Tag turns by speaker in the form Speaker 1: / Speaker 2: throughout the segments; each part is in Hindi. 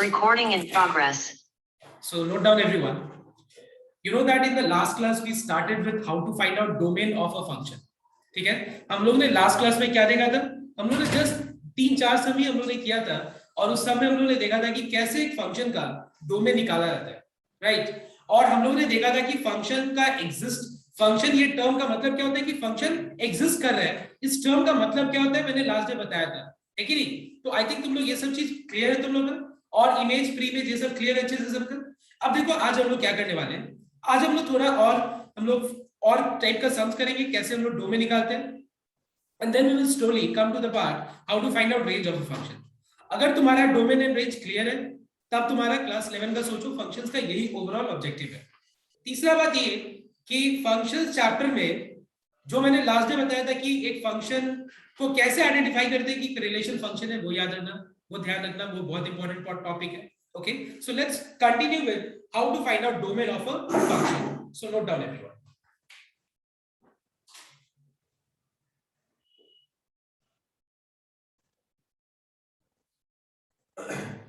Speaker 1: Recording in progress.
Speaker 2: So note down everyone. You know that in the last class we started with how to find out domain of a function. ठीक है, हम लोग ने लास्ट क्लास में क्या देखा था? हम लोग ने जस्ट 3-4 सम ही हम लोग ने किया था और उस समय हम लोग ने देखा था कि कैसे एक फंक्शन का डोमेन निकाला जाता है, राइट? और हम लोग ने देखा था कि फंक्शन का एग्जिस्ट, फंक्शन ये टर्म का मतलब क्या होता है कि फंक्शन एग्जिस्ट कर रहा है, इस टर्म का मतलब क्या होता है मैंने लास्ट डे बताया था, है कि नहीं? तो आई थिंक तुम लोग ये सब चीज क्लियर है तुम लोग का, और इमेज प्री इमेज ये सब क्लियर अच्छे से सबका। अब देखो आज हम लोग क्या करने वाले हैं, आज हम लोग थोड़ा और हम लोग और टाइप का सम्स करेंगे, कैसे हम लोग डोमेन निकालते हैं, and then we will slowly come to the part how to find out range of a function. अगर तुम्हारा डोमेन एंड रेंज क्लियर है तब तुम्हारा क्लास 11 का सोचो फंक्शंस का यही ओवरऑल ऑब्जेक्टिव है। तीसरा बात ये कि फंक्शंस चैप्टर में जो मैंने लास्ट डे बताया था कि एक फंक्शन को कैसे आइडेंटिफाई करते हैं कि रिलेशन फंक्शन है, वो याद रखना, वो ध्यान रखना, वो बहुत इंपॉर्टेंट टॉपिक है। Okay, so let's continue with how to find out domain of a function. So note down everyone.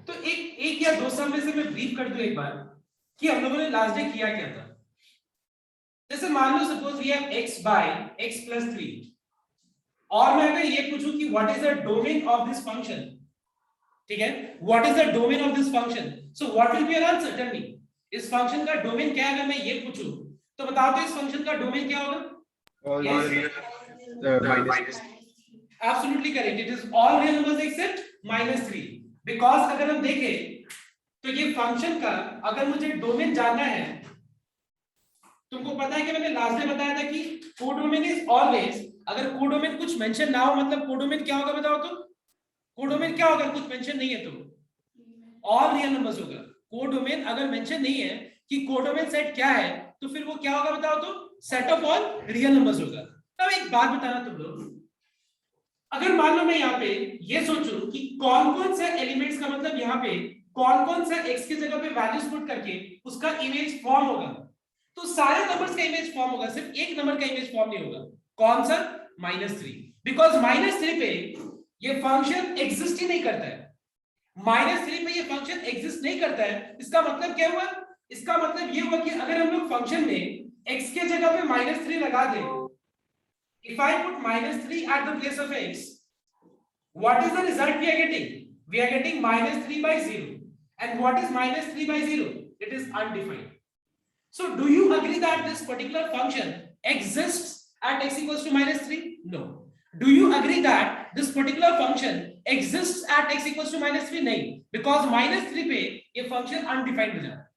Speaker 2: तो एक या दो सम में से मैं ब्रीफ कर दूं एक बार कि हम लोगों ने लास्ट डे किया क्या था। जैसे मान लो suppose we have x by x plus 3 और मैं अगर ये पूछूं कि what is the domain of this function, ठीक है, what is the domain of this function, so what will be your answer? Tell me, इस फंक्शन का डोमेन क्या है? अगर मैं ये पूछूं तो बताओ तो इस फंक्शन का डोमेन क्या होगा? Absolutely correct, it is all real numbers accept -3, because अगर हम देखें तो ये फंक्शन का अगर मुझे डोमेन जानना है, तुमको पता है कि मैंने लास्ट डे बताया था कि कोडोमेन इज ऑलवेज, अगर कोडोमेन कुछ मेंशन ना हो मतलब कोडोमेन क्या होगा बताओ तो? कोडोमेन क्या होगा कुछ मेंशन नहीं है तो ऑल रियल नंबर्स होगा। कोडोमेन अगर मेंशन नहीं है कि कोडोमेन सेट क्या है तो फिर वो क्या होगा बताओ तो? Set of all real numbers होगा। अब एक बात बताना तुम लोग, अगर मान लो मैं यहाँ पे ये सोचूं कि कौन-कौन से एलिमेंट्स का मतलब यहाँ पे कौन-कौन सा x की जगह पे वैल्यूज पुट करके उसका इमेज फॉर्म होगा, तो सारे नंबर्स का इमेज फॉर्म होगा, सिर्फ एक नंबर का इमेज फॉर्म नहीं होगा। कौन सा? -3, बिकॉज -3 पे ये फंक्शन एग्जिस्ट ही नहीं करता है। -3 पे ये फंक्शन एग्जिस्ट नहीं करता है, इसका मतलब क्या हुआ? इसका मतलब ये हुआ कि अगर हम लोग फंक्शन में x के जगह पे -3 लगा दें, if I put -3 at the place of x, what is the result we are getting? We are getting -3 by 0. And what is -3 by 0? It is undefined. So do you agree that this particular function exists at x equals to -3? No. Do you agree that this particular function exists at x equals to -3? नहीं, because -3 पे ये function undefined हो जाता है।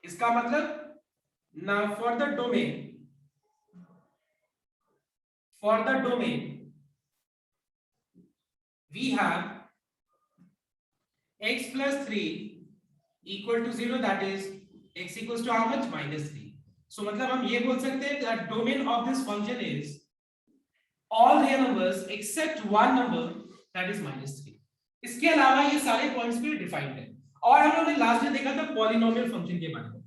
Speaker 2: इसका मतलब now for the domain we have x plus 3 equal to 0, that is x equals to how much? -3. So मतलब हम ये बोल सकते हैं that domain of this function is all real numbers except one number, that is -3. इसके अलावा ये सारे पॉइंट्स पे डिफाइंड है। और हम लोगों ने लास्ट में देखा था पॉलिनोमियल फंक्शन के बारे में।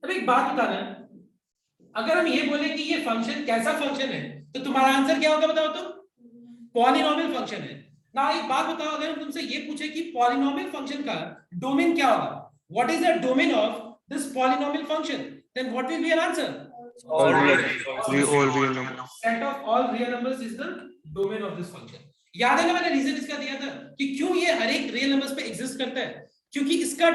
Speaker 2: अब एक बात बताना, अगर हम ये बोले कि ये फंक्शन कैसा फंक्शन है तो तुम्हारा आंसर क्या होगा बताओ तो? पॉलिनोमियल फंक्शन है ना। एक बात बताओ, अगर हम तुमसे ये पूछे कि पॉलिनोमियल फंक्शन का डोमेन क्या होगा, what is the domain of this polynomial function, then what will be your answer?
Speaker 3: all real numbers.
Speaker 2: Set of all real numbers is the domain of this function. याद है ना मैंने रीजन इसका दिया था कि क्यों ये हर एक रियल नंबर्स पे एग्जिस्ट करता है, क्योंकि इसका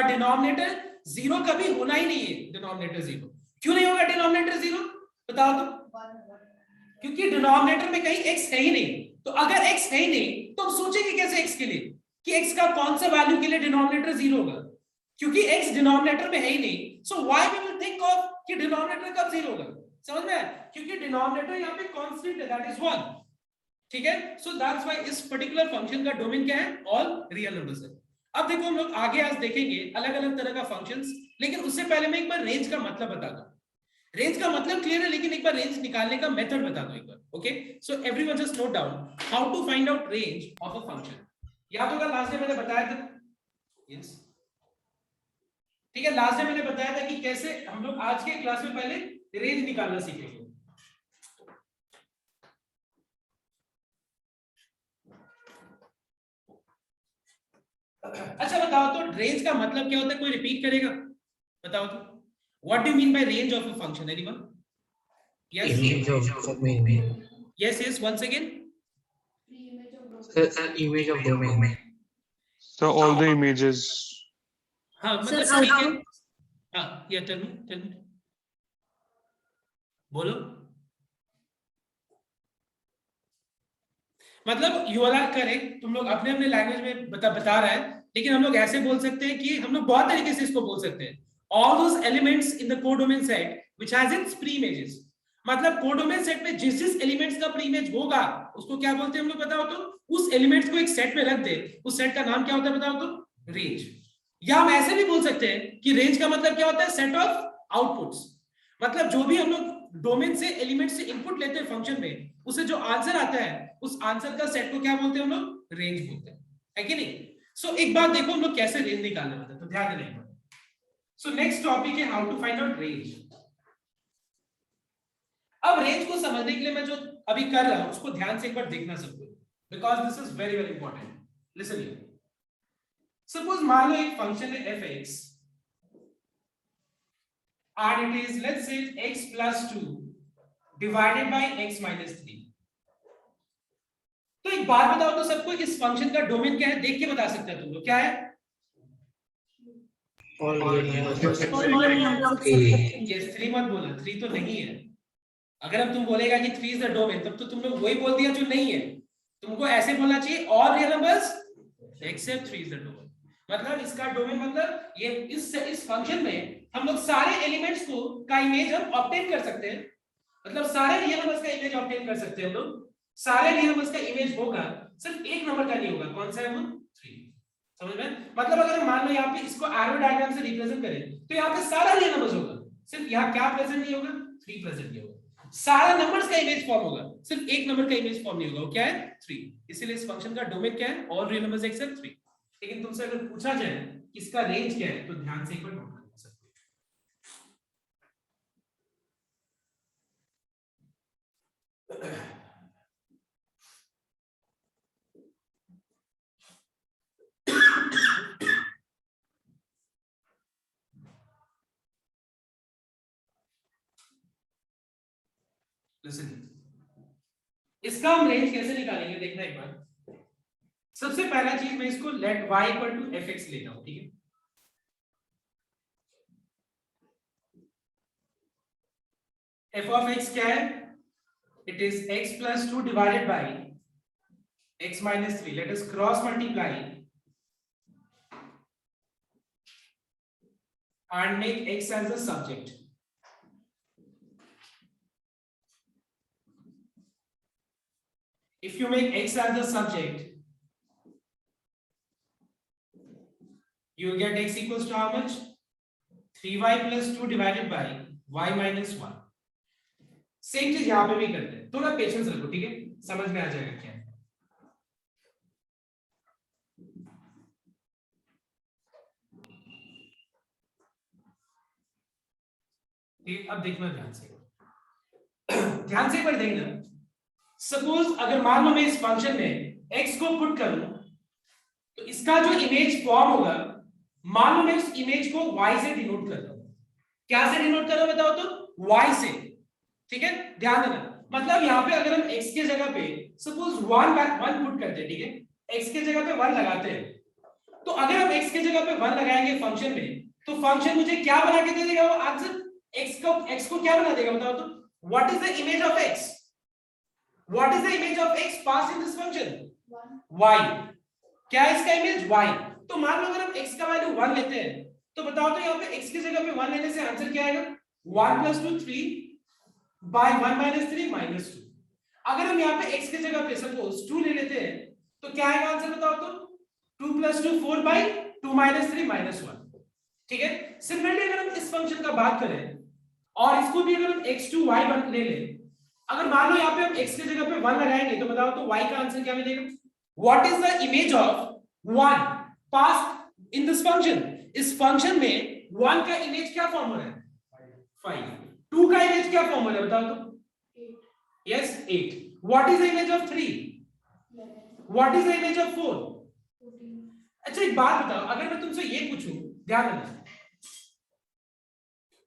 Speaker 2: डिनोमिनेटर जीरो कभी होना ही नहीं है। डिनोमिनेटर जीरो क्यों नहीं होगा? डिनोमिनेटर जीरो बताओ तो? क्योंकि डिनोमिनेटर में कहीं x है ही नहीं। तो अगर x है ही नहीं तो हम सोचेंगे कैसे x के लिए कि x का कौन सा वैल्यू के लिए डिनोमिनेटर जीरो होगा, क्योंकि x डिनोमिनेटर में है ही नहीं। So why we will think of कि डिनोमिनेटर कब जीरो होगा? समझ में आया? क्योंकि डिनोमिनेटर यहाँ पे कांस्टेंट है, दैट इज 1, ठीक है। सो दैट्स व्हाई इस पर्टिकुलर फंक्शन का डोमेन क्या है? ऑल रियल नंबर्स है। अब देखो हम लोग आगे आज देखेंगे अलग अलग तरह का फंक्शंस, लेकिन उससे पहले मैं एक बार रेंज का मतलब बता दूं। रेंज का मतलब क्लियर है, लेकिन एक बार रेंज निकालने का मेथड बता दो एक बार। Okay, so everyone just note down how to find out range of a function. याद होगा लास्ट डे मैंने बताया था, यस ठीक है, लास्ट डे मैंने बताया था कि कैसे हम लोग आज के क्लास में पहले रेंज निकालना सीखेंगे। अच्छा बताओ तो रेंज का मतलब क्या होता है, कोई रिपीट करेगा? बताओ तो, what do you mean by range of a function? Anyone? Yes
Speaker 4: Image of domain.
Speaker 2: Yes yes, once again.
Speaker 4: Image of domain.
Speaker 3: So all the images.
Speaker 2: हाँ
Speaker 5: Sir,
Speaker 2: मतलब ठीक है।
Speaker 5: output.
Speaker 2: हाँ या टेल मी बोलो। मतलब यू आर करेक्ट, तुम लोग अपने अपने लैंग्वेज में बता रहा है, लेकिन हम लोग ऐसे बोल सकते हैं कि हम लोग बहुत तरीके से इसको बोल सकते हैं, all those elements in the codomain set which has its pre images. मतलब कोडोमेन सेट में जिस जिस एलिमेंट्स का प्री इमेज होगा उसको क्या बोलते हैं हम लोग, बताओ तो? उस एलिमेंट्स को एक सेट में रख दे, उस सेट का नाम क्या होता है बताओ तो? रेंज। या हम ऐसे भी बोल सकते हैं कि रेंज का मतलब क्या होता है? Set of outputs. मतलब जो भी हम लोग डोमेन से एलिमेंट से इनपुट लेते हैं फंक्शन में, उसे जो आंसर आता है उस आंसर का सेट को क्या बोलते हैं हम लोग? रेंज बोलते हैं, है कि नहीं? सो एक बात देखो हम लोग कैसे रेंज निकालने वाले हैं, तो ध्यान देना एक बार। सो नेक्स्ट टॉपिक है how to find out range. अब रेंज को समझने के लिए मैं जो अभी कर रहा हूं उसको ध्यान से एक बार देखना सबको, because this is very very important. Listen here, suppose मान लो एक फंक्शन है fx and it is, let's say, x plus 2 divided by x minus 3। तो एक बात बताओ तो सबको, इस फंक्शन का डोमेन क्या है? देख के बता सकते हैं तुम लोग, क्या है?
Speaker 4: All real numbers.
Speaker 2: ये 3 मत बोलना, 3 तो नहीं है। अगर अब तुम बोलेगा कि 3 इज द डोमेन, तब तो तुम लोग वही बोल दिया जो नहीं है। तुमको ऐसे बोलना चाहिए all real numbers accept 3 is the domain. मतलब इसका डोमेन मतलब ये इस फंक्शन में हम लोग सारे एलिमेंट्स को का इमेज हम ऑब्टेन कर सकते हैं। मतलब सारे रियल नंबर्स का इमेज ऑब्टेन कर सकते हैं हम लोग। सारे रियल नंबर्स का इमेज होगा, सिर्फ एक नंबर का नहीं होगा। कौन सा है वो? 3। समझ में? मतलब अगर हम मान लो यहाँ पे इसको एरो डायग्राम से रिप्रेजेंट करें तो यहाँ पे सारा रियल नंबर्स होगा, सिर्फ यहाँ क्या प्रेजेंट नहीं होगा? 3 प्रेजेंट नहीं होगा। सारा नंबर्स का इमेज फॉर्म होगा, सिर्फ एक नंबर का इमेज फॉर्म नहीं होगा। वो क्या है? 3। इसीलिए इस फंक्शन का डोमेन क्या है? All real numbers accept 3। लेकिन तुमसे अगर पूछा जाए इसका रेंज क्या है, तो ध्यान से एक बार नोट करना सकते हो। Listen. इसका हम रेंज कैसे निकालेंगे देखना एक बार। सबसे पहला चीज मैं इसको let y equal to fx लेता हूं, ठीक है? f of x क्या है? It is x plus 2 divided by x minus 3. Let us cross multiply and make x as the subject. If you make x as the subject, you will get x equals to how much? 3y plus 2 divided by y minus 1. Same चीज यहां पे भी करते हैं, थोड़ा पेशेंस रखो, ठीक है? समझ में आ जाएगा क्या है। ठीक, अब देखना ध्यान से, ध्यान से एक बार देखना। सपोज अगर मान लो मैं इस फंक्शन में x को पुट करूं तो इसका जो इमेज फॉर्म होगा, मान लो मैं उस इमेज को y से डिनोट कर रहा हूं। क्या से डिनोट कर रहा हूं बताओ तो? y से, ठीक है? ध्यान देना। मतलब यहाँ पे अगर हम x के जगह पे सपोज 1 पुट करते हैं, ठीक है? x के जगह पे 1 लगाते हैं, तो अगर हम x के जगह पे 1 लगाएंगे फंक्शन में, तो फंक्शन मुझे क्या बना के दे देगा? वो आंसर x को क्या बना देगा बताओ तो? What is the image of x? What is the image of x pass in this function? y। क्या है इसका इमेज? y। तो मान लो अगर हम x का वैल्यू 1 लेते हैं, तो बताओ तो यहाँ पे x की जगह पे 1 लेने से आंसर क्या आएगा? 1 plus 2 3 by 1 minus 3 minus 2। अगर हम यहाँ पे x की जगह पे सपोज 2 ले लेते हैं, तो क्या आएगा आंसर बताओ तो? 2 plus 2 4 by 2 minus 3 minus 1। ठीक है? सिमिलरली अगर हम इस फंक्शन का बात करें और इसको भी अगर हम x2y ले लें, अगर मान लो यहाँ पे हम x की जगह पे 1 लगाएंगे, तो बताओ तो y का आंसर क्या मिलेगा? What is the image of 1 pass in this function? इस फंक्शन में 1 का इमेज क्या फॉर्म हो रहा है? 5। 2 का इमेज क्या फॉर्म हो रहा है बताओ तो? 8। Yes 8। What is the image of 3? What is the image of 4? अच्छा एक बात बताओ, अगर मैं तुमसे ये पूछूं, ध्यान देना,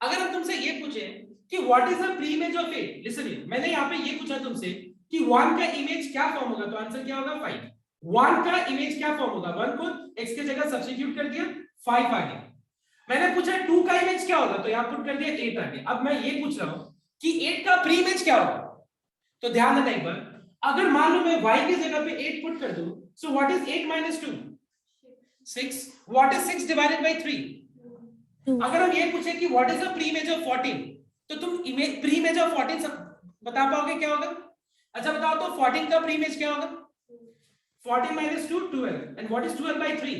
Speaker 2: अगर हम तुमसे ये पूछे कि what is the preimage of 8, listen, मैंने यहाँ पे ये पूछा तुमसे कि 1 का इमेज क्या फॉर्म होगा, तो आंसर क्या होगा 5। 1 का इमेज क्या फॉर्म होगा, 1 को x के जगह सब्स्टिट्यूट कर दिया 5 आ गया। मैंने पूछा 2 का इमेज क्या होगा, तो यहाँ पुट कर दिया 8 आ गया। अब मैं ये पूछ रहा हूं कि 8 का प्री इमेज क्या होगा, तो ध्यान देना एक बार, अगर मान लो मैं y की जगह पे 8 पुट कर दूं, सो what is 8 minus 2, 6। What is 6 divided by 3। अगर हम ये पूछे कि what is the pre image of 14, तो तुम इमेज प्री इमेज ऑफ 14 बता पाओगे क्या होगा? अच्छा बताओ तो 14 का प्री इमेज क्या होगा? 14 minus 2 12, and what is 12 by 3?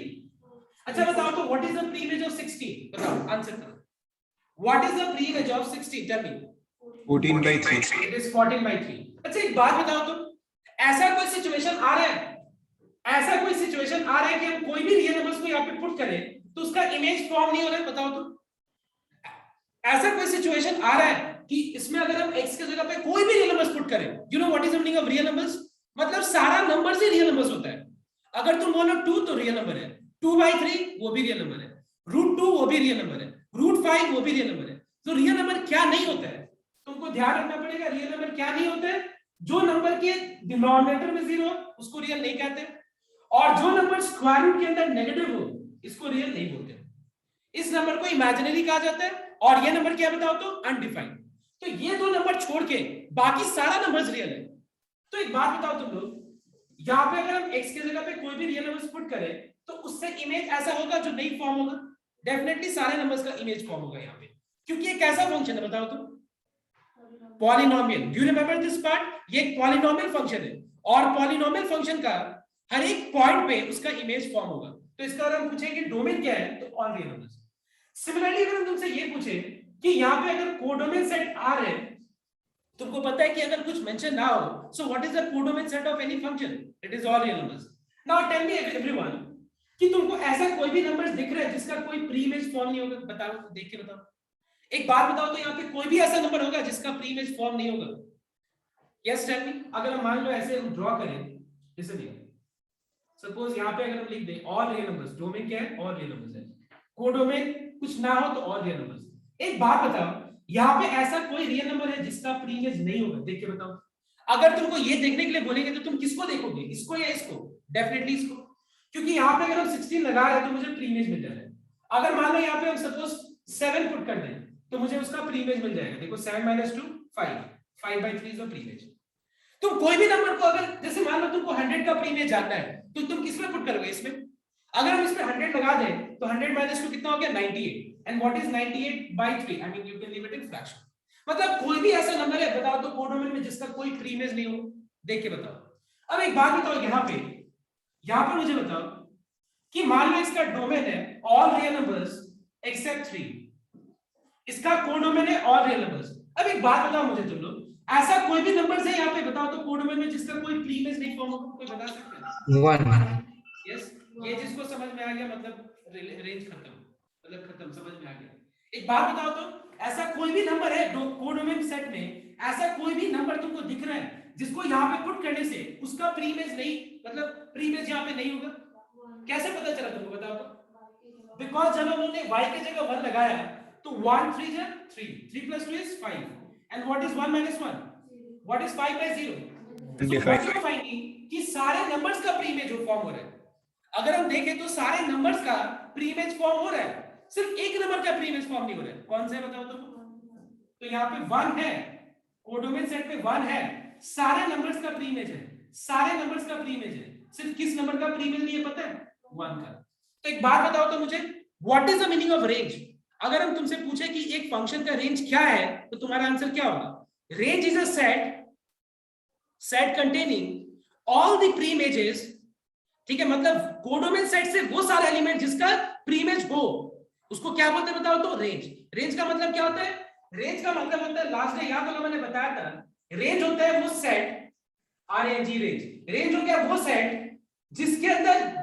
Speaker 2: अच्छा बताओ तो what is the pre image of 16, बताओ आंसर करो। What is the pre image of 16, tell me.
Speaker 5: 14 by 3.
Speaker 2: It is 14 by 3। अच्छा एक बात बताओ तो, ऐसा कोई सिचुएशन आ रहा है, ऐसा कोई सिचुएशन आ रहा है कि हम कोई भी रियल नंबर्स को यहाँ पे पुट करें तो उसका इमेज फॉर्म नहीं हो रहा है, बताओ तो। ऐसा कोई सिचुएशन आ रहा है कि इसमें अगर हम x के जगह पे कोई भी रियल नंबर्स पुट करें, you know what is the meaning of real numbers, मतलब सारा नंबर्स ही रियल नंबर्स होता है। अगर तुम बोलो 2 तो रियल नंबर है, 2/3 वो भी रियल नंबर है, √2 वो भी रियल नंबर है, √5 वो भी रियल नंबर है। तो रियल नंबर क्या नहीं होता है, तुमको ध्यान रखना पड़ेगा। रियल नंबर क्या नहीं होता है, जो नंबर के डिनोमिनेटर में 0 उसको रियल नहीं कहते, और जो नंबर स्क्वायर रूट के अंदर नेगेटिव हो इसको रियल नहीं बोलते। इस नंबर को इमेजिनरी कहा जाता है, और ये नंबर क्या बताओ तो अनडिफाइंड। तो ये दो नंबर छोड़ के बाकी सारा नंबर्स रियल है। तो एक बात बताओ तुम लोग, यहाँ पे अगर हम x के जगह पे कोई भी रियल नंबर्स पुट करें तो उससे इमेज ऐसा होगा जो नहीं फॉर्म होगा, डेफिनेटली सारे नंबर्स का इमेज फॉर्म होगा यहाँ पे, क्योंकि ये कैसा फंक्शन है बताओ तुम, polynomial. Do you remember this part, ये एक पॉलिनोमियल फंक्शन है, और पॉलिनोमियल फंक्शन का हर एक पॉइंट पे उसका इमेज फॉर्म होगा। तो इसका अगर हम पूछें कि डोमेन क्या है, तो ऑल रियल नंबर्स। सिमिलरली अगर हम तुमसे ये पूछे कि यहाँ पे अगर कोडोमेन सेट R है, तुमको पता है कि अगर कुछ मेंशन ना हो, so what is the codomain set of any function, it is all real numbers. Now tell me everyone कि तुमको ऐसा कोई भी नंबर्स दिख रहा है जिसका कोई प्री इमेज फॉर्म नहीं होगा, बताओ, देख के बताओ। एक बात बताओ तो यहाँ पे कोई भी ऐसा नंबर होगा जिसका प्री इमेज फॉर्म नहीं होगा? Yes tell me. अगर हम मान लो ऐसे हम ड्रॉ करें, इसलिए सपोज यहाँ पे अगर हम लिख दें ऑल रियल नंबर्स, डोमेन क्या है, ऑल रियल नंबर्स है, कोडोमेन कुछ ना हो तो ऑल रियल नंबर्स। एक बात बताओ, यहाँ पे ऐसा कोई रियल नंबर है जिसका प्री इमेज नहीं होगा, देख के बताओ। अगर तुमको ये देखने के लिए बोलेंगे तो तुम किसको देखोगे, इसको या इसको? डेफिनेटली इसको, क्योंकि यहाँ पे अगर हम 16 लगा रहे हैं तो मुझे प्री इमेज मिल जा रहा है। अगर मान लो यहाँ पे हम सपोज 7 पुट कर दें तो मुझे उसका प्री इमेज मिल जाएगा। देखो 7 minus 2 5, 5/3 is the pre image. तुम कोई भी नंबर को अगर, जैसे मान लो तुमको 100 का प्री इमेज जानना है, तो तुम किसमें पुट करोगे, इसमें? अगर हम इसमें 100 लगा दें तो 100 minus 2 कितना हो गया, 98। And what is 98/3, I mean you can leave it in fraction. मतलब कोई भी ऐसा नंबर है बताओ तो कोडोमेन में जिसका कोई प्री इमेज नहीं हो, देख के बताओ। अब एक बात बताओ, यहाँ पे मुझे बताओ कि मान लो इसका डोमेन है ऑल रियल नंबर्स एक्सेप्ट 3, इसका कोडोमेन है ऑल रियल नंबर्स। अब एक बात बताओ मुझे तुम लोग, ऐसा कोई भी नंबर्स है यहाँ पे बताओ तो कोडोमेन में जिसका कोई प्री इमेज नहीं फॉर्म होगा, कोई बता सकते हैं?
Speaker 4: 1।
Speaker 2: यस, ये जिसको समझ में आ गया मतलब रेंज खत्म, मतलब खत्म, समझ में आ गया। एक बात बताओ तो, ऐसा कोई भी नंबर है कोडोमेन सेट में, ऐसा कोई भी नंबर तुमको दिख रहा है जिसको यहाँ पे पुट करने से उसका प्री इमेज नहीं, मतलब प्री इमेज यहाँ पे नहीं होगा? कैसे पता चला तुमको, बताओ तो? बिकॉज जब हम लोगों ने y की जगह 1 लगाया तो 1 3 जा 3, 3 + 2 is 5, and what is 1 minus 1, what is 5/0? So what you are finding कि सारे नंबर्स का प्री इमेज फॉर्म हो रहा है। अगर हम देखें तो सारे नंबर्स का प्री इमेज फॉर्म हो रहा है, सिर्फ एक नंबर का प्री इमेज फॉर्म नहीं हो रहा है। कौन सा है बताओ तो यहाँ पे 1 है, कोडोमेन सेट पे 1 है, सारे नंबर्स का प्री इमेज है, सारे नंबर्स का प्री इमेज है, सिर्फ किस नंबर का प्री इमेज नहीं है पता है? 1 का। तो एक बात बताओ तो मुझे, what is the meaning of range? अगर हम तुमसे पूछे कि एक फंक्शन का रेंज क्या है तो तुम्हारा आंसर क्या होगा? Range is a set containing all the pre images, ठीक है, मतलब कोडोमेन सेट से वो सारा एलिमेंट जिसका प्री इमेज हो उसको क्या बोलते हैं बताओ तो? रेंज। रेंज का मतलब क्या होता है? रेंज का मतलब होता है, लास्ट में याद होगा मैंने बताया था, रेंज होता है वो सेट, RNG रेंज। रेंज हो गया वो सेट जिसके अंदर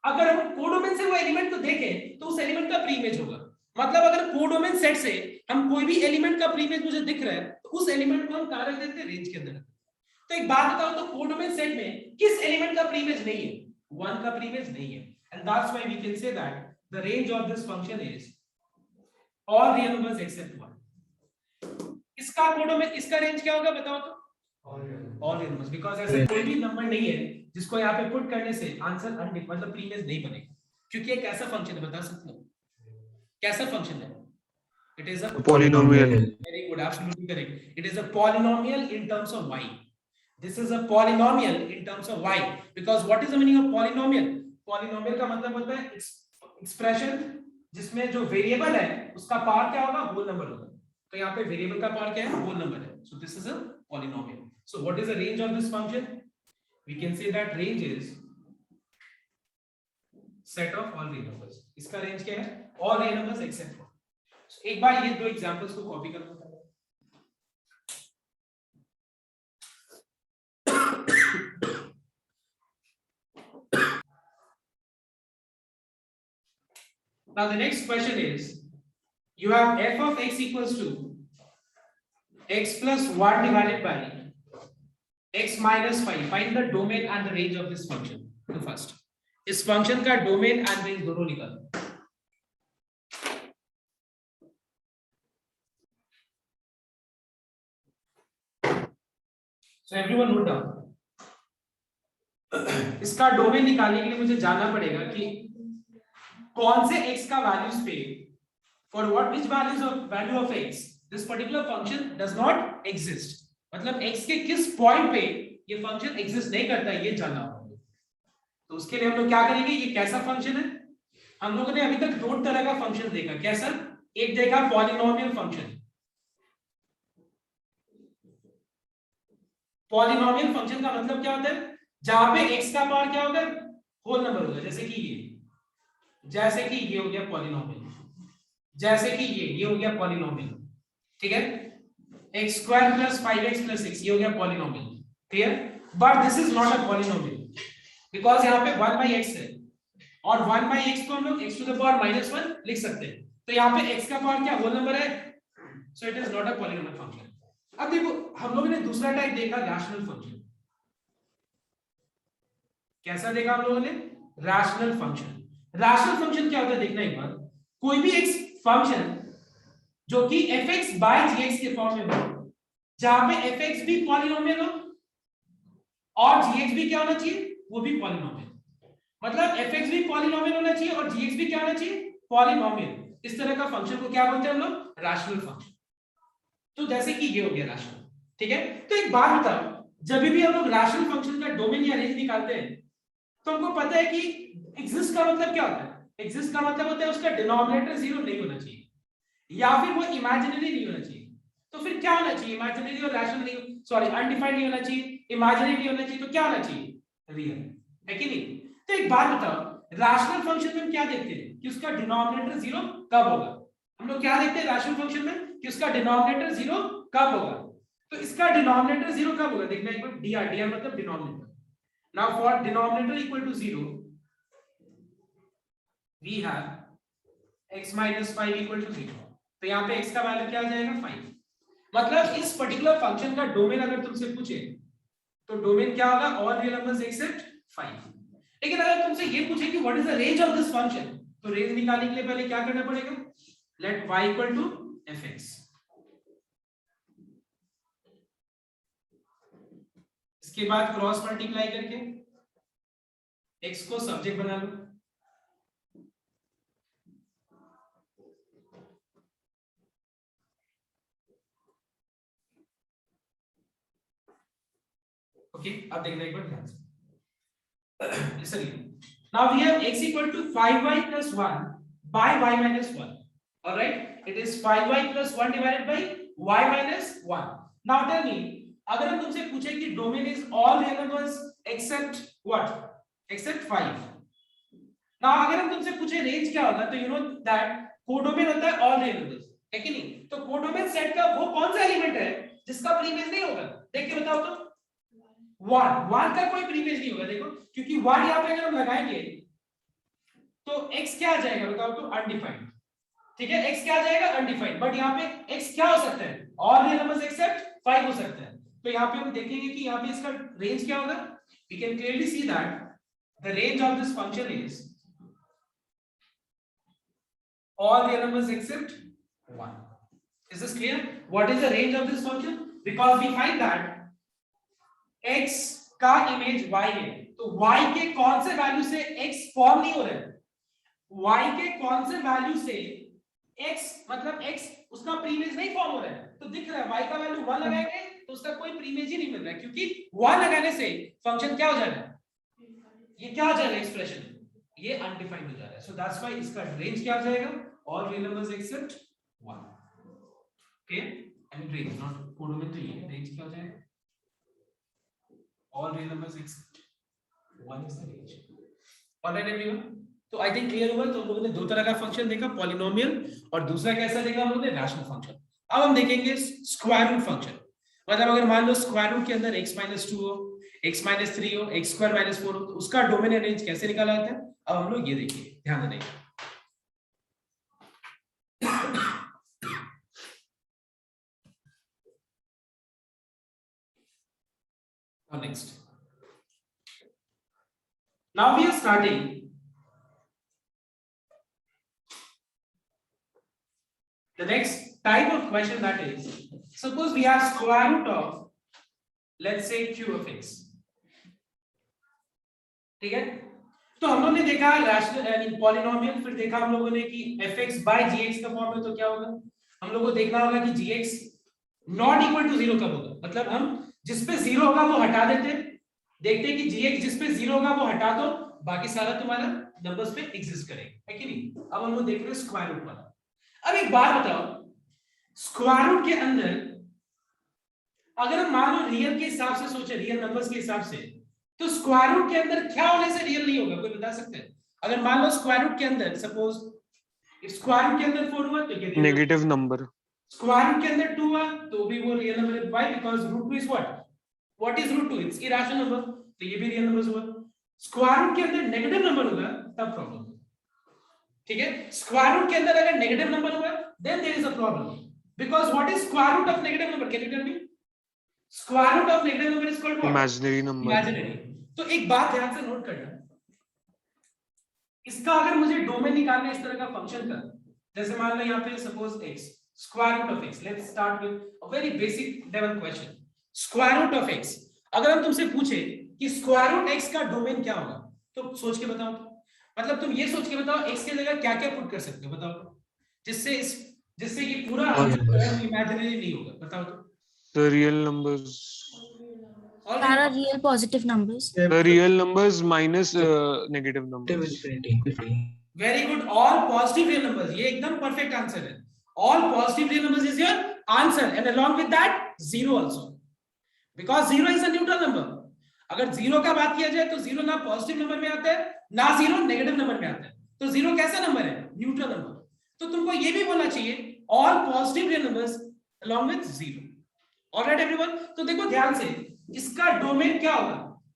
Speaker 2: अगर हम कोडोमेन से वो एलिमेंट को देखें तो उस एलिमेंट का प्री इमेज होगा। मतलब अगर कोडोमेन सेट से हम कोई भी एलिमेंट का प्री इमेज मुझे दिख रहा है तो उस एलिमेंट को हम कहां रख देते हैं? रेंज के अंदर। तो एक बात बताओ तो कोडोमेन सेट में किस एलिमेंट का प्री इमेज नहीं है? 1 का प्रीमियस नहीं है, and that's why we can say that the range of this function is all real numbers except 1. इसका कोडो में इसका रेंज क्या होगा बताओ तो? all real numbers, because ऐसा कोई भी नंबर नहीं है जिसको यहाँ पे पुट करने से आंसर मतलब प्रीमियस नहीं बनेगा, क्योंकि एक ऐसा फंक्शन है, बता सकते हो कैसा फंक्शन है? It is a
Speaker 3: Polynomial.
Speaker 2: very good, absolutely correct. It is a polynomial in terms of y. This is a polynomial in terms of y, because what is the meaning of polynomial? Polynomial का मतलब होता है एक्सप्रेशन जिसमें जो वेरिएबल है उसका पार्ट क्या होगा? होल नंबर होगा। तो यहाँ पे वेरिएबल का पार्ट क्या है? होल नंबर है। So this is a polynomial. So what is the range of this function? We can say that range is set of all real numbers. इसका रेंज क्या है? All real numbers except 1. So एक बार ये दो एग्जांपल्स को कॉपी कर लो। Now the next question is, you have f of x equals to x plus 1 divided by x minus 5. Find the domain and the range of this function. So first, इस function का domain and range दोनों निकालो। So everyone note down. इसका डोमेन निकालने के लिए मुझे जानना पड़ेगा कि कौन से x का वैल्यूज पे for what which value of x this particular function does not exist, मतलब x के किस पॉइंट पे ये फंक्शन एग्जिस्ट नहीं करता है, ये जानना होगा। तो उसके लिए हम लोग क्या करेंगे, ये कैसा फंक्शन है? हम लोगों ने अभी तक दो तरह का फंक्शन देखा। कैसा? एक देखा पॉलिनोमियल फंक्शन। पॉलिनोमियल फंक्शन का मतलब क्या होता है? जहां पे x का पावर क्या होगा? होल नंबर होगा। जैसे कि ये हो गया पॉलिनोमियल, जैसे कि ये हो गया पॉलिनोमियल, ठीक है? x square plus 5x plus 6 ये हो गया polynomial, clear? But this is not a polynomial, because यहाँ पे 1 बाई x है और 1 बाई x को हम लोग x टू द पावर -1 लिख सकते हैं। तो यहाँ पे x का पावर क्या होल नंबर है, so it is not a polynomial function. अब देखो हम लोगों ने दूसरा टाइप देखा रैशनल फंक्शन। कैसा देखा हम लोगों ने? Rational function. रैशनल फंक्शन क्या होता है देखना एक बार। कोई भी एक फंक्शन जो कि fx by gx के फॉर्म में हो, जहां पे fx भी पॉलिनोमियल हो और gx भी क्या होना चाहिए, वो भी पॉलिनोमियल। मतलब fx भी पॉलिनोमियल होना चाहिए और gx भी क्या होना चाहिए, पॉलिनोमियल। इस तरह का फंक्शन को क्या बोलते हैं हम लोग? Rational function. तो जैसे कि ये हो गया रैशनल, ठीक है? तो एक बात बताओ, जब भी हम लोग रैशनल फंक्शन का डोमेन या रेंज निकालते हैं तो हमको पता है कि एग्जिस्ट का मतलब क्या होता है? एग्जिस्ट का मतलब होता है उसका डिनोमिनेटर 0 नहीं होना चाहिए या फिर वो इमेजिनरी नहीं होना चाहिए। तो फिर क्या होना चाहिए? इमेजिनरी और रैशनल नहीं, सॉरी अनडिफाइंड नहीं होना चाहिए, इमेजिनरी नहीं होना चाहिए, तो क्या होना चाहिए? रियल, है कि नहीं? तो एक बात बताओ, रैशनल फंक्शन में हम क्या देखते हैं कि उसका डिनोमिनेटर 0 कब होगा? हम लोग क्या देखते हैं रैशनल फंक्शन में कि उसका डिनोमिनेटर 0 कब होगा? तो इसका डिनोमिनेटर 0 कब होगा देखना एक बार। dr मतलब denominator. Now for denominator equal to 0 we have x minus 5 equal to 0। तो यहाँ पे x का वैल्यू क्या आ जाएगा? 5। मतलब इस पर्टिकुलर फंक्शन का डोमेन अगर तुमसे पूछे तो डोमेन क्या होगा? All real numbers except 5। लेकिन अगर तुमसे ये पूछे कि what is the range of this function, तो रेंज निकालने के लिए पहले क्या करना पड़ेगा? Let y equal to fx। इसके बाद क्रॉस मल्टीप्लाई करके x को सब्जेक्ट बना लो, ओके? अब देखना एक बार ध्यान से। Now we have x equal to 5y plus 1 by y minus 1. All right, it is 5y plus 1 divided by y minus 1. Now tell me, अगर हम तुमसे पूछे कि domain is all real numbers except what? Except 5। Now अगर हम तुमसे पूछे रेंज क्या होगा, तो यू नो दैट कोडोमेन होता है ऑल रियल नंबर्स, है कि नहीं? तो कोडोमेन सेट का वो कौन सा एलिमेंट है जिसका प्रीमियस नहीं होगा? देख के बताओ तो। 1 का कोई प्रीमियस नहीं होगा, देखो, क्योंकि 1 यहाँ पे अगर हम लगाएंगे तो x क्या आ जाएगा बताओ तो? अनडिफाइंड, ठीक है? x क्या आ जाएगा? अनडिफाइंड। बट यहाँ पे x क्या हो सकता है? ऑल रियल नंबर्स एक्सेप्ट 5 हो सकता है। तो यहाँ पे हम देखेंगे कि यहाँ पे इसका रेंज क्या होगा। We can clearly see that the range of this function is all real numbers except 1. Is this clear? What is the range of this function? Because we find that x का इमेज y है, तो y के कौन से वैल्यू से x फॉर्म नहीं हो रहा है, y के कौन से वैल्यू से x मतलब x उसका प्रीइमेज नहीं फॉर्म हो रहा है, तो दिख रहा है y का वैल्यू 1 लगाएंगे तो उसका कोई प्रीइमेज ही नहीं मिल रहा है, क्योंकि 1 लगाने से फंक्शन क्या हो जाएगा, ये क्या हो जाएगा एक्सप्रेशन, ये अनडिफाइंड हो जा रहा है. सो दैट्स व्हाई इसका रेंज क्या हो जाएगा, all real numbers accept 1. Okay, I mean range not code में, तो ये रेंज क्या हो जाएगा, all real numbers except 1 is the range. Alright everyone, तो आई थिंक क्लियर हुआ. तो हम लोगों ने दो तरह का फंक्शन देखा, पॉलिनोमियल और दूसरा कैसा देखा हम लोगों ने, रैशनल फंक्शन. अब हम देखेंगे स्क्वायर रूट फंक्शन. मतलब अगर मान लो स्क्वायर रूट के अंदर x - 2 हो, x - 3 हो, x² - 4 हो, तो उसका डोमेन एंड रेंज कैसे निकाला जाता है, अब हम लोग ये देखिए, ध्यान देना. Next, now we are starting the next type of question, that is, suppose we have square root of, let's say, q of x. ठीक है, तो हम लोगों ने देखा रैशनल यानी पॉलिनोमियल, फिर देखा हम लोगों ने कि fx by gx का फॉर्म है, तो क्या होगा, हम लोगों को देखना होगा कि gx नॉट इक्वल टू 0 कब होगा, मतलब हम जिस पे 0 होगा वो हटा देते हैं, देखते हैं कि gx जिस पे 0 होगा वो हटा दो, बाकी सारा तुम्हारा नंबर्स पे एग्जिस्ट करेगा, है कि नहीं. अब हम लोग देख रहे हैं स्क्वायर रूट वाला. अब एक बात बताओ, स्क्वायर रूट के अंदर अगर हम मान लो रियल के हिसाब से सोचे, रियल नंबर्स के हिसाब से, तो स्क्वायर रूट के अंदर क्या होने से रियल नहीं होगा, कोई बता सकते हैं. अगर मान लो स्क्वायर रूट के अंदर, सपोज स्क्वायर रूट के अंदर 4 हुआ तो ये
Speaker 3: नेगेटिव नंबर.
Speaker 2: स्क्वायर रूट के अंदर 2 हुआ तो भी वो रियल नंबर है. Why? Because root 2 is what is root 2? It's irrational number, तो ये भी रियल नंबर्स हुआ. स्क्वायर रूट के अंदर नेगेटिव नंबर होगा तब प्रॉब्लम. ठीक है, स्क्वायर रूट के अंदर अगर नेगेटिव नंबर हुआ then there is a problem, because what is square root of negative number, can you tell me? Square root of negative number is called what?
Speaker 3: Imaginary number.
Speaker 2: Imaginary. तो एक बात ध्यान से नोट करना, इसका अगर मुझे डोमेन निकालना है इस तरह का फंक्शन का, जैसे मान लो यहाँ पे suppose x, square root of x, let's start with a very basic level question. Square root of x, अगर हम तुमसे पूछे कि स्क्वायर रूट x का डोमेन क्या होगा, तो सोच के बताओ. मतलब तुम ये सोच के बताओ x की जगह क्या क्या पुट कर सकते हो, बताओ, जिससे ये पूरा इमेजिनरी नहीं होगा, बताओ तो.
Speaker 3: The real numbers.
Speaker 5: सारा real positive numbers.
Speaker 3: The real numbers minus negative numbers.
Speaker 4: Infinity.
Speaker 2: Very good, all positive real numbers, ये एकदम परफेक्ट आंसर है. All positive real numbers is your answer, and along with that zero also, because zero is a neutral number. अगर जीरो का बात किया जाए तो जीरो ना पॉजिटिव नंबर में आता है ना जीरो नेगेटिव नंबर में आता है, तो जीरो कैसा नंबर है, न्यूट्रल नंबर. तो तुमको ये भी बोलना चाहिए all positive real numbers along with zero. Alright everyone, तो देखो ध्यान से, इसका डोमेन क्या होगा,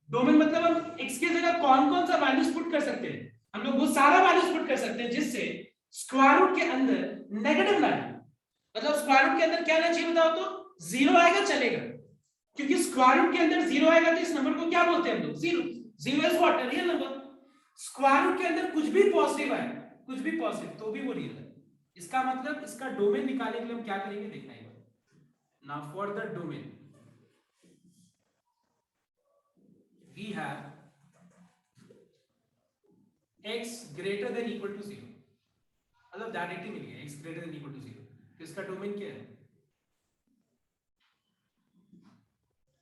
Speaker 2: डोमेन मतलब हम x की जगह कौन कौन सा वैल्यूज पुट कर सकते हैं, हम लोग वो सारा वैल्यूज पुट कर सकते हैं जिससे स्क्वायर रूट के अंदर नेगेटिव ना आए. मतलब स्क्वायर रूट के अंदर क्या आना चाहिए बताओ तो, जीरो आएगा चलेगा, क्योंकि स्क्वायर रूट के अंदर जीरो आएगा तो इस नंबर को क्या बोलते हैं हम लोग, zero. Zero is what, real number. Square root के अंदर कुछ भी पॉजिटिव आए, कुछ भी पॉजिटिव, तो भी वो रियल है. इसका मतलब इसका डोमेन निकालने के लिए हम क्या करेंगे देखना है. Now for the domain we have x greater than equal to 0, मतलब डायरेक्टली मिल गया x greater than equal to 0, तो इसका डोमेन क्या है.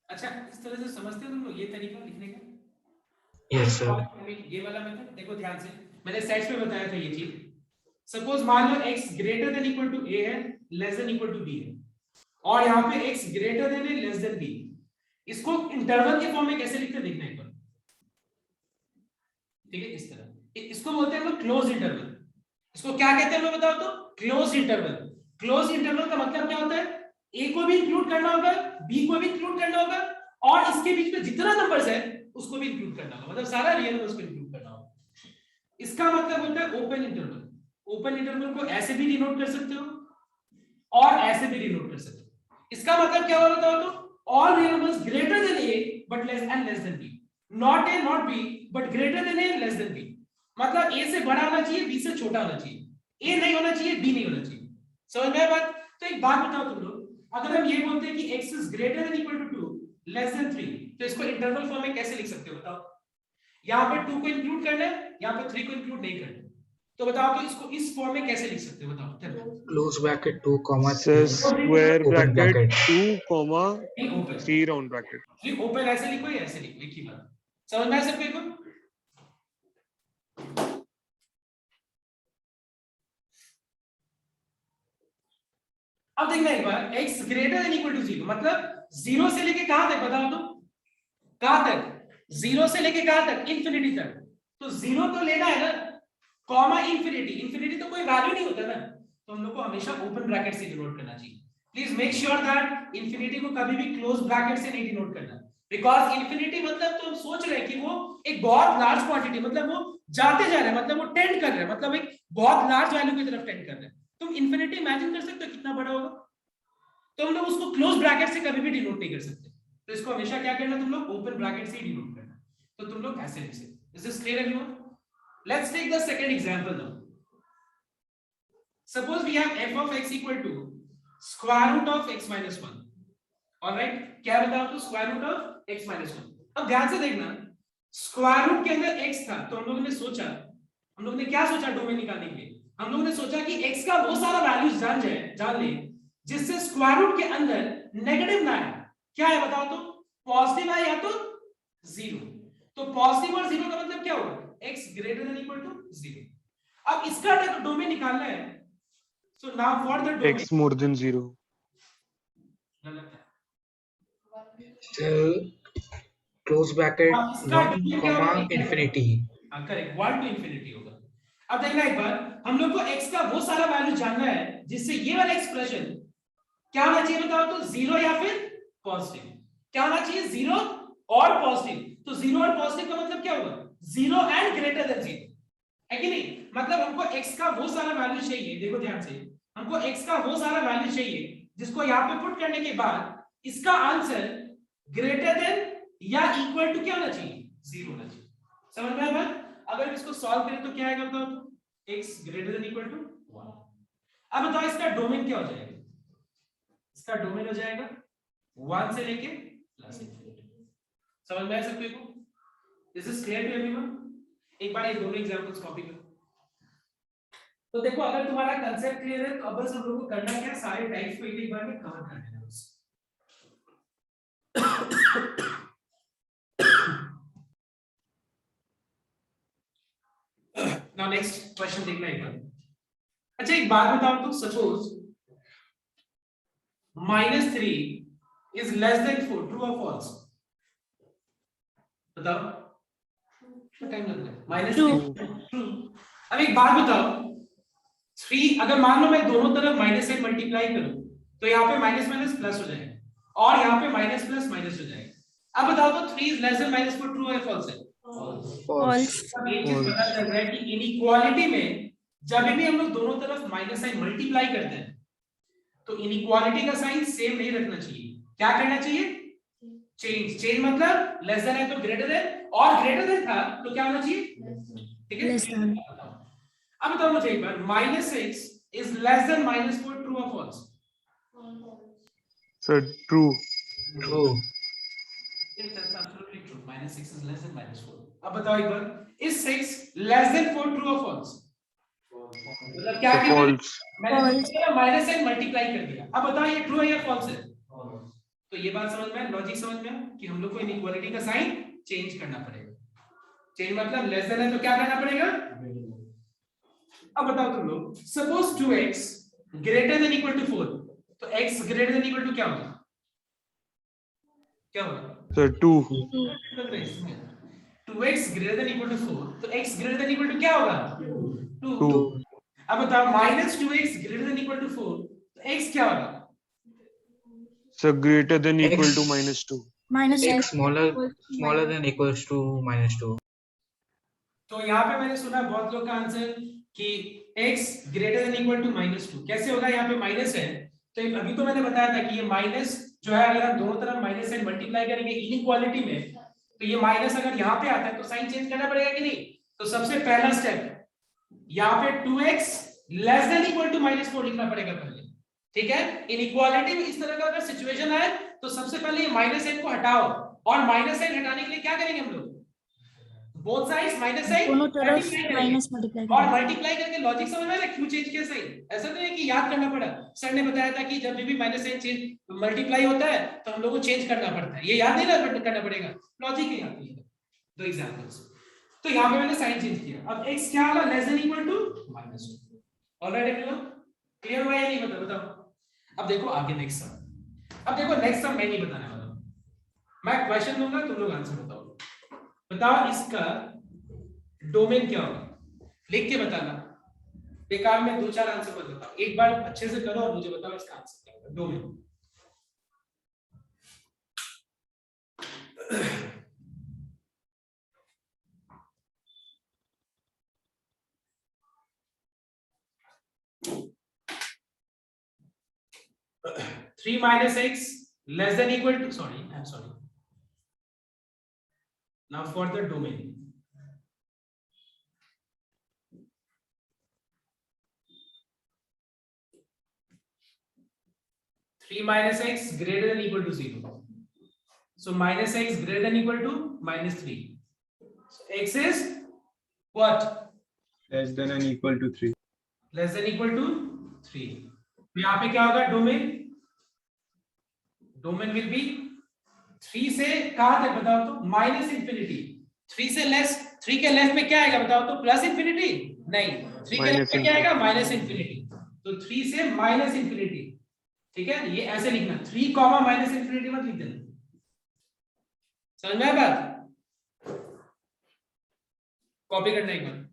Speaker 2: अच्छा, इस तरह से समझते हो तुम लोग ये तरीका लिखने का?
Speaker 4: Yes sir.
Speaker 2: ये वाला मेथड देखो ध्यान से, मैंने सेट्स पे बताया था ये चीज. सपोज मान लो x greater than equal to a है, less than equal to b है, और यहाँ पे x greater than a less than b. इसको इंटरवल के फॉर्म में कैसे लिखते देखना एक बार. ठीक है, इस तरह, इसको बोलते हैं हम लोग क्लोज इंटरवल. इसको क्या कहते हैं बताओ तो, क्लोज इंटरवल. क्लोज इंटरवल का मतलब क्या होता है, a को भी इंक्लूड करना होगा, b को भी इंक्लूड करना होगा, और इसके बीच में जितना नंबर्स है उसको भी इंक्लूड करना होगा, मतलब सारा रियल नंबर्स को इंक्लूड करना होगा. इसका मतलब होता है ओपन इंटरवल. ओपन इंटरवल को ऐसे भी डिनोट कर सकते हो और ऐसे भी डिनोट कर सकते हो. इसका मतलब क्या होगा बताओ तो, all real numbers greater than a but less and less than b. Not a not b but greater than a less than b, मतलब ए से बड़ा होना चाहिए, बी से छोटा होना चाहिए, ए नहीं होना चाहिए, बी नहीं होना चाहिए। समझ में आया बात? तो एक बात बताओ तुम लोग, अगर हम ये बोलते हैं कि x is greater than equal to 2 less than 3, तो इसको इंटरवल फॉर्म में कैसे लिख सकते हो बताओ? यहाँ पे 2 को इंक्लूड करना है, यहाँ पे 3 को इंक्लूड नहीं करना है, तो बताओ कि इसको इस फॉर्म में कैसे लिख सकते हो बताओ?
Speaker 4: Close bracket 2 comma
Speaker 3: So
Speaker 4: 3
Speaker 3: square
Speaker 4: open
Speaker 3: bracket
Speaker 4: bracket.
Speaker 3: 2 comma
Speaker 2: open
Speaker 3: 3 round bracket.
Speaker 2: Open ऐसे लिखो या ऐसे लिखो, एक ही बात। समझ में आया सबको? एक बार अब देखना एक बार, x greater than equal to 0 मतलब 0 से लेके कहां तक बताओ तो? कहां तक? 0 से लेके कहां तक? इंफिनिटी तक। तो 0 तो लेना है ना, कॉमा इंफिनिटी, इंफिनिटी तो कोई वैल्यू नहीं होता ना, तो हम लोग को हमेशा ओपन ब्रैकेट से डिनोट करना चाहिए। Please make sure that infinity को कभी भी क्लोज ब्रैकेट से नहीं डिनोट करना, बिकॉज इंफिनिटी मतलब तो हम सोच रहे हैं कि वो एक बहुत लार्ज क्वांटिटी, मतलब वो जाते जा रहे हैं, मतलब वो टेंड कर रहे हैं, मतलब एक बहुत लार्ज वैल्यू की तरफ टेंड कर रहे हैं। तुम इंफिनिटी इमेजिन कर सकते हो कितना बड़ा होगा? तो हम लोग उसको क्लोज ब्रैकेट से कभी भी डिनोट नहीं कर सकते, तो इसको हमेशा क्या करना तुम लोग? ओपन ब्रैकेट से ही डिनोट करना। तो तुम लोग ऐसे लिख सकते। Is this clear everyone? Let's take the second example now. Suppose we have f of x equal to square root of x minus 1. Alright, क्या बताओ तो? square root of x minus 1। अब ध्यान से देखना, स्क्वायर रूट के अंदर x था, तो हम लोगों ने सोचा, हम लोगों ने क्या सोचा डोमेन निकालने के लिए? हम लोगों ने सोचा कि x का वो सारा वैल्यूज जान ले जिससे स्क्वायर रूट के अंदर नेगेटिव ना आए। क्या है बताओ तो? पॉजिटिव है या तो जीरो। तो पॉजिटिव और जीरो का मतलब क्या होगा? x greater than equal to 0। अब इसका डोमेन निकालना है, so now for the domain
Speaker 3: X more than 0.
Speaker 2: गलत है।
Speaker 4: Still close bracket
Speaker 2: इसका
Speaker 4: 1
Speaker 2: domain क्या
Speaker 4: comma
Speaker 2: होगा?
Speaker 4: infinity.
Speaker 2: हाँ करेक्ट, 1 to infinity होगा। अब देखना एक बार, हम लोग को x का वो सारा वैल्यू जानना है जिससे ये वाला एक्सप्रेशन क्या होना चाहिए बताओ तो? 0 या फिर पॉजिटिव। क्या होना चाहिए? 0 और पॉजिटिव। तो 0 और पॉजिटिव का मतलब क्या होगा? 0 एंड ग्रेटर देन 0, है कि नहीं? मतलब हमको x का वो सारा वैल्यू चाहिए, देखो ध्यान से, हमको x का वो सारा वैल्यू चाहिए जिसको यहाँ पे पुट करने के बाद इसका आंसर ग्रेटर देन या इक्वल टू क्या होना चाहिए? 0 होना चाहिए। समझ में आया बात? अगर इसको सॉल्व करें तो क्या आएगा बताओ तो? x greater than equal to 1। अब बताओ इसका डोमेन क्या हो जाएगा? इसका डोमेन हो जाएगा 1 से लेके प्लस इंफिनिटी। समझ में आया सबको? This is clear to everyone? एक बार ये दोनों एग्जांपल्स कॉपी करो। तो देखो, अगर तुम्हारा कांसेप्ट क्लियर है तो अब बस हम लोग को करना क्या? सारे टाइप्स को एक बार में कवर कर देना बस। नाउ नेक्स्ट क्वेश्चन देखना एक बार। अच्छा एक बात बताओ तो, suppose -3 is less than 4, true और फॉल्स? बताओ, टाइम लग रहा है। -3 ट्रू। अब एक बात बताओ, 3 अगर मान लो मैं दोनों तरफ माइनस से मल्टीप्लाई करूं तो यहाँ पे माइनस माइनस प्लस हो जाएगा और यहाँ पे माइनस प्लस माइनस हो जाएगा। अब बताओ तो 3 इज लेस देन -4, ट्रू है फॉल्स है?
Speaker 4: False.
Speaker 2: अब एक चीज पता चल रहा है कि इनइक्वालिटी में जब भी हम लोग दोनों तरफ माइनस साइन मल्टीप्लाई करते हैं तो इनइक्वालिटी का साइन सेम नहीं रखना चाहिए। क्या करना चाहिए? चेंज मतलब लेस देन है तो ग्रेटर देन, और ग्रेटर देन था तो क्या होना चाहिए? ठीक है,
Speaker 5: Less than.
Speaker 2: अब बताओ मुझे एक बार, -6 is less than -4, true or false?
Speaker 3: So true.
Speaker 4: True.
Speaker 2: Yes, that's absolutely true. -6 is less than -4. अब बताओ एक बार, is 6 less than 4, true or false? मतलब क्या
Speaker 3: So
Speaker 2: किया?
Speaker 3: false.
Speaker 2: मैंने माइनस से मल्टीप्लाई कर दिया। अब बताओ ये ट्रू है या फॉल्स है? तो ये बात समझ में, लॉजिक समझ में कि हम लोग को इनइक्वालिटी का साइन चेंज करना पड़ेगा। चेंज मतलब लेस देन है तो क्या करना पड़ेगा? अब बताओ तुम लोग, suppose 2x greater than equal to 4, तो x greater than equal to क्या होगा? क्या होगा?
Speaker 3: So 2.
Speaker 2: 2x greater than equal to 4, तो x greater than equal to क्या होगा? 2।
Speaker 3: 2.
Speaker 2: अब बताओ -2x greater than equal to 4, तो x क्या होगा?
Speaker 3: So greater than equal to
Speaker 4: X.
Speaker 3: -2.
Speaker 5: Minus
Speaker 4: X smaller than equals to -2.
Speaker 2: तो यहाँ पे मैंने सुना बहुत लोग का आंसर कि x greater than equal to -2। कैसे होगा? यहाँ पे माइनस है, तो अभी तो मैंने बताया था कि ये माइनस जो है अगर हम दोनों तरफ माइनस से मल्टीप्लाई करेंगे इनइक्वालिटी में तो ये माइनस अगर यहाँ पे आता है तो साइन चेंज करना पड़ेगा कि नहीं? तो सबसे पहला स्टेप यहाँ पे 2x less than equal to -4 लिखना पड़ेगा पहले, ठीक है? इनइक्वालिटी में इस तरह का अगर सिचुएशन आए तो सबसे पहले ये -n को हटाओ, और -n हटाने के लिए क्या करेंगे हम लोग? बोथ साइड्स -n
Speaker 5: दोनों तरफ माइनस मल्टीप्लाई
Speaker 2: और मल्टीप्लाई करके लॉजिक समझ में आया क्यों चेंज किया साइन? ऐसा तो नहीं कि याद करना पड़ा। सर ने बताया था कि जब भी -n चेंज मल्टीप्लाई होता है तो हम लोग को चेंज करना पड़ता है, ये याद नहीं करना पड़ेगा, लॉजिक ही आती है। दो एग्जांपल्स, तो यहाँ पे मैंने साइन चेंज किया। अब x क्या होगा? Less than equal to -2। Alright everyone, clear हुआ या नहीं? बताओ। अब देखो आगे नेक्स्ट सम। अब देखो नेक्स्ट सम मैं नहीं बताने वाला हूं, मैं क्वेश्चन दूंगा, तुम लोग आंसर बताओ। बताओ इसका डोमेन क्या होगा, लिख के बताना। बेकार में 2-4 आंसर मत बताओ, एक बार अच्छे से करो और मुझे बताओ इसका आंसर क्या होगा। Domain three minus x less than equal to, sorry I am sorry, now for the domain, three minus x greater than equal to 0, so minus x greater than equal to -3, so x is what?
Speaker 6: less than and equal to 3.
Speaker 2: Less than equal to 3। तो यहाँ पे क्या होगा? डोमेन विल बी 3 से कहां तक बताओ तो? -इंफिनिटी। 3 से लेस, 3 के लेफ्ट में क्या आएगा बताओ तो? +इंफिनिटी? नहीं, 3 के लेफ्ट में क्या आएगा? -इंफिनिटी। तो 3 से -इंफिनिटी, ठीक है? ये ऐसे लिखना, 3, -इंफिनिटी मत लिख देना। समझ में आया बात? कॉपी करना एक बार।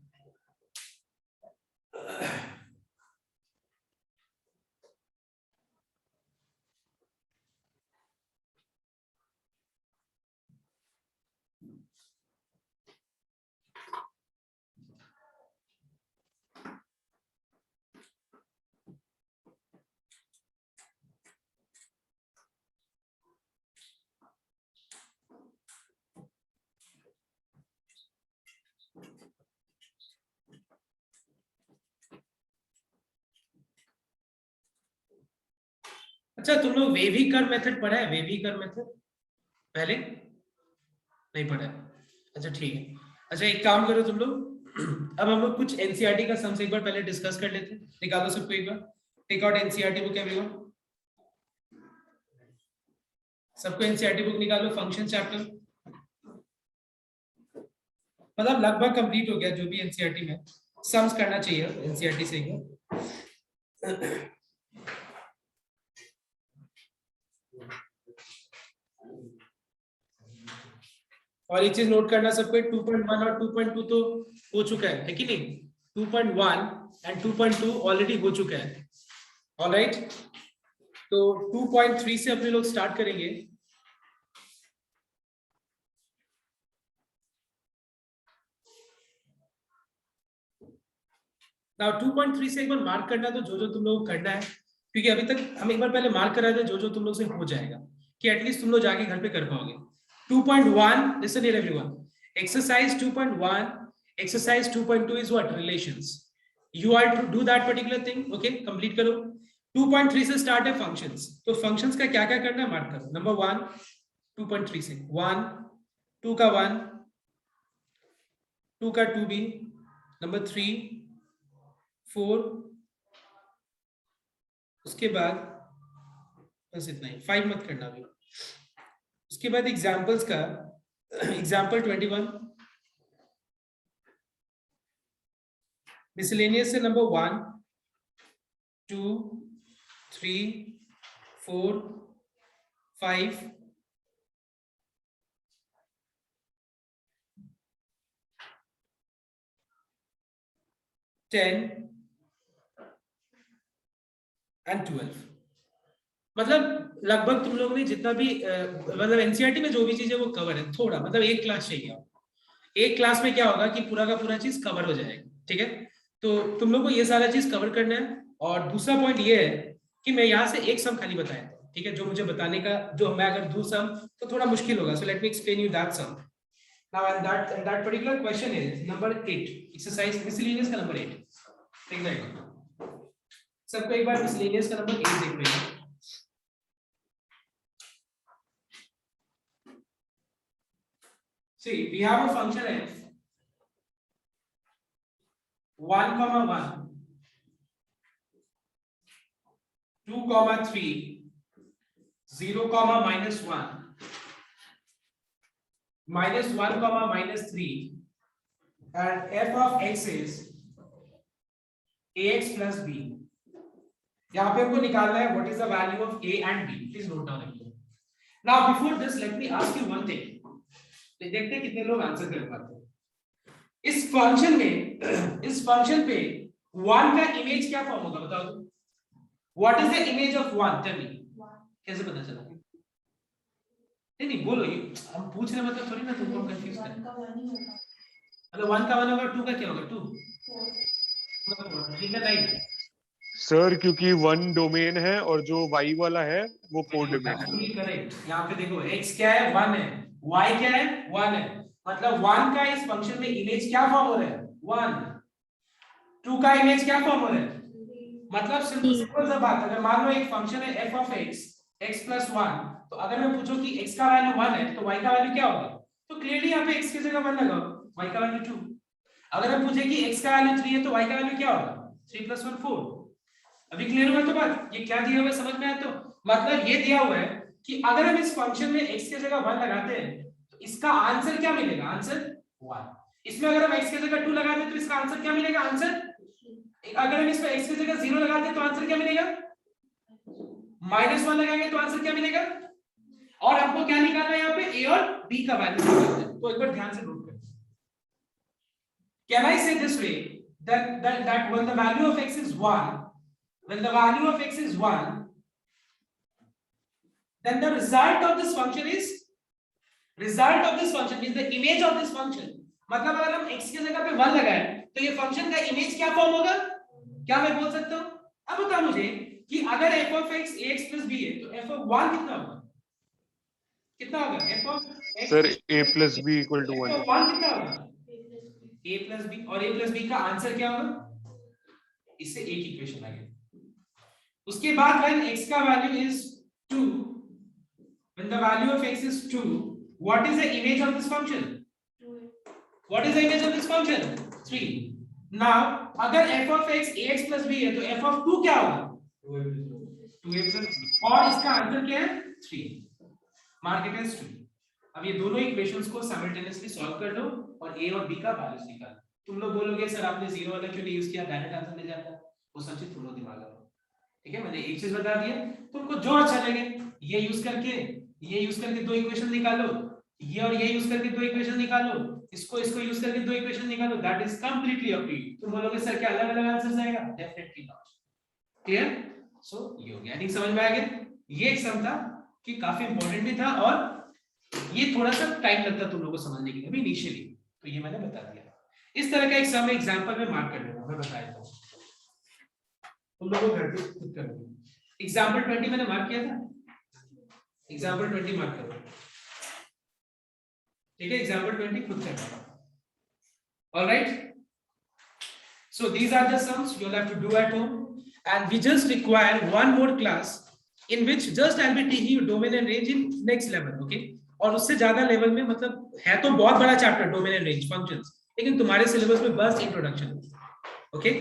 Speaker 2: अच्छा, तुम लोग वेविकर मेथड पढ़ा है? वेविकर मेथड पहले नहीं पढ़ा है? अच्छा ठीक है। अच्छा एक काम करो तुम लोग, अब हम लोग कुछ एनसीईआरटी का सम्स एक बार पहले डिस्कस कर लेते हैं। निकालो सबको एक बार, take out NCERT book everyone, सबको एनसीईआरटी बुक निकालो। फंक्शन चैप्टर मतलब लगभग कंप्लीट हो गया, जो भी एनसीईआरटी में सम्स करना चाहिए एनसीईआरटी से ही। और एक चीज नोट करना सबको, 2.1 और 2.2 तो हो चुका है कि नहीं? 2.1 एंड 2.2 ऑलरेडी हो चुका है। ऑलराइट, तो 2.3 से अपने लोग स्टार्ट करेंगे। नाउ 2.3 से एक बार मार्क करना, तो जो तुम लोग करना है, क्योंकि अभी तक हम एक बार पहले मार्क करा थे, जो तुम लोग से हो जाएगा कि एटलीस्ट तुम लोग जाके घर पे कर पाओगे। 2.1, listen here everyone, exercise 2.1, exercise 2.2 is what? Relations. You are to do that particular thing, okay? Complete करो। 2.3 से स्टार्ट है functions, तो functions का क्या क्या करना है मार्क करो। नंबर 1 2.3 से 1, 2 का 1, 2 का 2b, नंबर 3, 4, उसके बाद बस इतना ही, 5 मत करना अभी। उसके बाद एग्जाम्पल्स का, एग्जाम्पल 21 मिसलेनियस से नंबर 1, 2, 3, 4, 5, 10 एंड 12। मतलब लगभग तुम लोगों ने जितना भी मतलब एनसीईआरटी में जो भी चीज है वो कवर है थोड़ा, मतलब एक क्लास चाहिए। एक क्लास में क्या होगा कि पूरा का पूरा चीज कवर हो जाएगा, ठीक है? तो तुम लोग को ये सारा चीज कवर करना है। और दूसरा पॉइंट ये है कि मैं यहाँ से एक सम खाली बताया था, ठीक है? जो मुझे बताने का, जो मैं अगर दूं सम तो थोड़ा मुश्किल होगा, so let me explain you that sum. Now and that particular question is number 8, exercise miscellaneous का number 8. देख लेंगे सबको एक बार miscellaneous का number 8 देख लेंगे. See, we have a function f 1, 1, 2, 3, 0, -1, -1, -3, and f of x is ax plus b. यहाँ पे आपको निकालना है what is the value of a and b. Please note down again. Now before this, let me ask you one thing. देखते हैं कितने लोग आंसर कर पाते हैं. इस फंक्शन पे 1 का इमेज क्या फॉर्म होगा बताओ तो. What is the image of 1? Tell me. कैसे पता चला? नहीं बोलो, ये हम पूछ रहे मतलब थोड़ी ना तुमको कंफ्यूज कर. मतलब 1 का 1 होगा, 2 का क्या होगा? 2. ठीक है नहीं
Speaker 3: सर क्योंकि 1 डोमेन है और जो y वाला है वो 4 डोमेन है.
Speaker 2: करेक्ट. यहाँ पे देखो x क्या है? 1 है. y क्या है? 1 है. मतलब 1 का इस फंक्शन में इमेज क्या फॉर्म हो रहा है? 1. 2 का इमेज क्या फॉर्म हो रहा है? मतलब सिंपल सा बात, अगर मान लो एक फंक्शन है f of x x plus 1, तो अगर मैं पूछूं कि x का वैल्यू 1 है तो y का वैल्यू क्या होगा? तो क्लियरली यहाँ पे x की जगह 1 लगाओ, y का वैल्यू 2. अगर हम पूछे कि x का वैल्यू 3 है तो y का वैल्यू क्या होगा? 3 plus 1 4. अभी क्लियर हुआ तो बात? ये क्या दिया हुआ है समझ में आया? तो मतलब ये दिया हुआ है कि अगर हम इस फंक्शन में x की जगह 1 लगाते हैं तो इसका आंसर क्या मिलेगा? आंसर 1. इसमें अगर हम x की जगह 2 लगाते हैं तो इसका आंसर क्या मिलेगा? आंसर. अगर हम इसमें x की जगह 0 लगाते हैं तो आंसर क्या मिलेगा? -1 लगाएंगे तो आंसर क्या मिलेगा? और हमको क्या निकालना है यहाँ पे? a और b का वैल्यू निकालना है. तो एक बार ध्यान से नोट करें. Can I say this way that when the value of x is 1, when the value of x is 1, then the result of this function means the image of this function. मतलब अगर हम x की जगह पे 1 लगाए तो ये फंक्शन का इमेज क्या फॉर्म होगा? क्या मैं बोल सकता हूँ? अब बताओ मुझे कि अगर f of x ax plus b है तो f of 1 कितना होगा? कितना होगा? f of x
Speaker 3: sir a plus b equal to 1.
Speaker 2: f of 1 कितना होगा? a plus b. और a plus b का आंसर क्या होगा? इससे एक इक्वेशन आ गया. उसके बाद when x का value is 2, when the value of x is 2, what is the image of this function? What is the image of this function? 3. Now अगर f of x ax plus b है तो f of 2 क्या होगा? 2a plus b. और इसका आंसर क्या है? 3. Mark it as 3. अब ये दोनों इक्वेशंस को साइमल्टेनियसली सॉल्व कर लो और a और b का वैल्यूज निकालो. तुम लोग बोलोगे सर आपने 0 वाला क्यों नहीं यूज किया? डायरेक्ट आंसर ले जाता. वो संचित तुम लोग दिमाग लगाओ. ठीक है, मैंने एक चीज बता दिया, तुमको जो अच्छा लगे ये यूज करके दो इक्वेशन निकालो, ये और ये यूज करके दो इक्वेशन निकालो, इसको यूज करके दो इक्वेशन निकालो. That is completely up to you. तुम बोलोगे सर क्या अलग-अलग आंसर्स आएगा? Definitely not. क्लियर? सो ये हो गया. आई थिंक समझ में आ गया. ये एक सम था कि काफी इंपॉर्टेंट भी था और ये थोड़ा सा टाइम लगता तुम लोगों को समझने के लिए भी इनिशियली, तो ये मैंने बता दिया. इस तरह का एक सम एग्जांपल में मार्क कर लेना, मैं बता देता हूं, तुम लोगों घर पे खुद कर लो. एग्जांपल 20 मैंने मार्क किया था. एग्जांपल 20 मार्क करो. ठीक है, एग्जांपल 20 खुद करना. Alright, so these are the sums you'll have to do at home, and we just require one more class in which just I'll be teaching you domain and range in next level. okay, और उससे ज्यादा लेवल में, मतलब है तो बहुत बड़ा chapter domain and range functions, लेकिन तुम्हारे सिलेबस में बस इंट्रोडक्शन. ओके